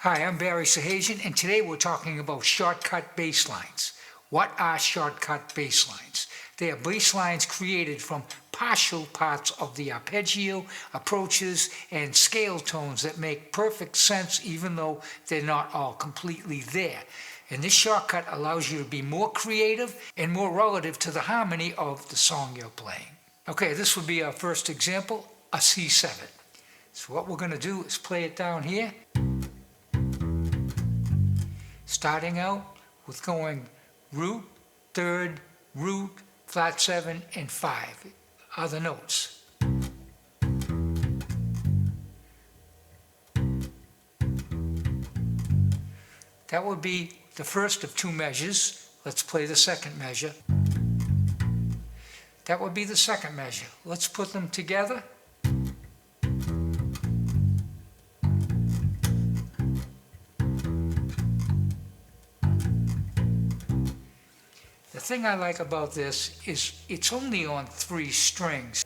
Hi, I'm Barry Sahajian, and today we're talking about shortcut bass lines. What are shortcut bass lines? They are bass lines created from partial parts of the arpeggio, approaches, and scale tones that make perfect sense even though they're not all completely there. And this shortcut allows you to be more creative and more relative to the harmony of the song you're playing. Okay, this would be our first example, a C7. So what we're going to do is play it down here. Starting out with going root, third, root, flat 7, and 5 are the notes. That would be the first of two measures. Let's play the second measure. That would be the second measure. Let's put them together. The thing I like about this is it's only on 3 strings.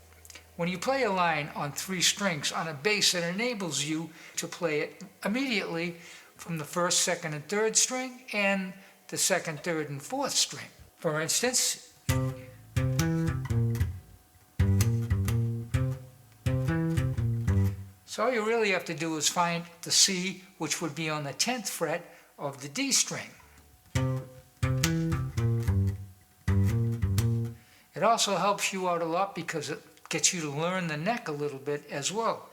When you play a line on 3 strings on a bass, it enables you to play it immediately from the first, second, and third string and the second, third, and fourth string. For instance, so all you really have to do is find the C, which would be on the 10th fret of the D string. It also helps you out a lot because it gets you to learn the neck a little bit as well.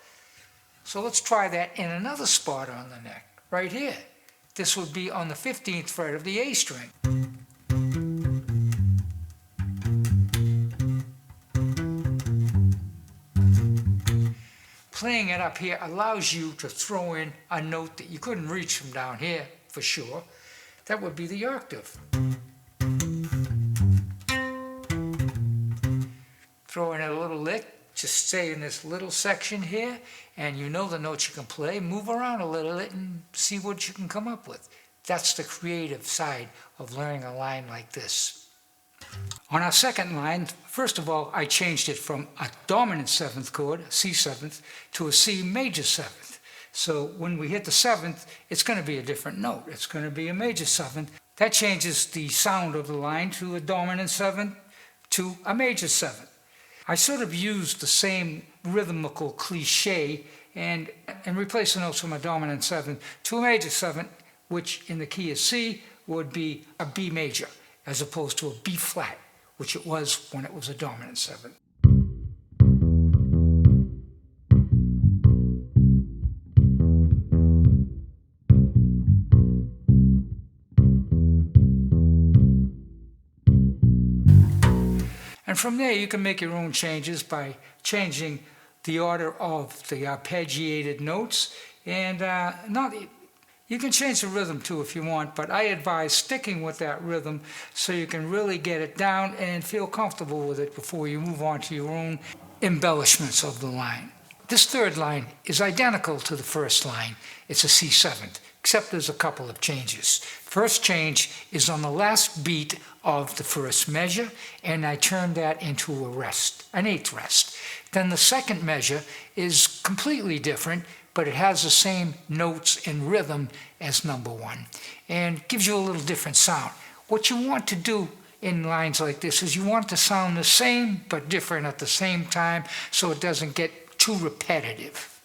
So let's try that in another spot on the neck, right here. This would be on the 15th fret of the A string. Playing it up here allows you to throw in a note that you couldn't reach from down here for sure. That would be the octave. Throw in a little lick, just stay in this little section here, and you know the notes you can play. Move around a little bit and see what you can come up with. That's the creative side of learning a line like this. On our second line, first of all, I changed it from a dominant 7th chord, C7th, to a C major 7th. So when we hit the 7th, it's going to be a different note. It's going to be a major 7th. That changes the sound of the line to a dominant 7th to a major 7th. I sort of used the same rhythmical cliche and replaced the notes from a dominant 7th to a major 7th, which in the key of C would be a B major, as opposed to a B flat, which it was when it was a dominant 7th. And from there you can make your own changes by changing the order of the arpeggiated notes, and you can change the rhythm too if you want, but I advise sticking with that rhythm so you can really get it down and feel comfortable with it before you move on to your own embellishments of the line. This third line is identical to the first line. It's a C7th, except there's a couple of changes. First change is on the last beat of the first measure, and I turn that into a rest, an 8th rest. Then the second measure is completely different, but it has the same notes and rhythm as number 1, and gives you a little different sound. What you want to do in lines like this is you want it to sound the same, but different at the same time, so it doesn't get too repetitive.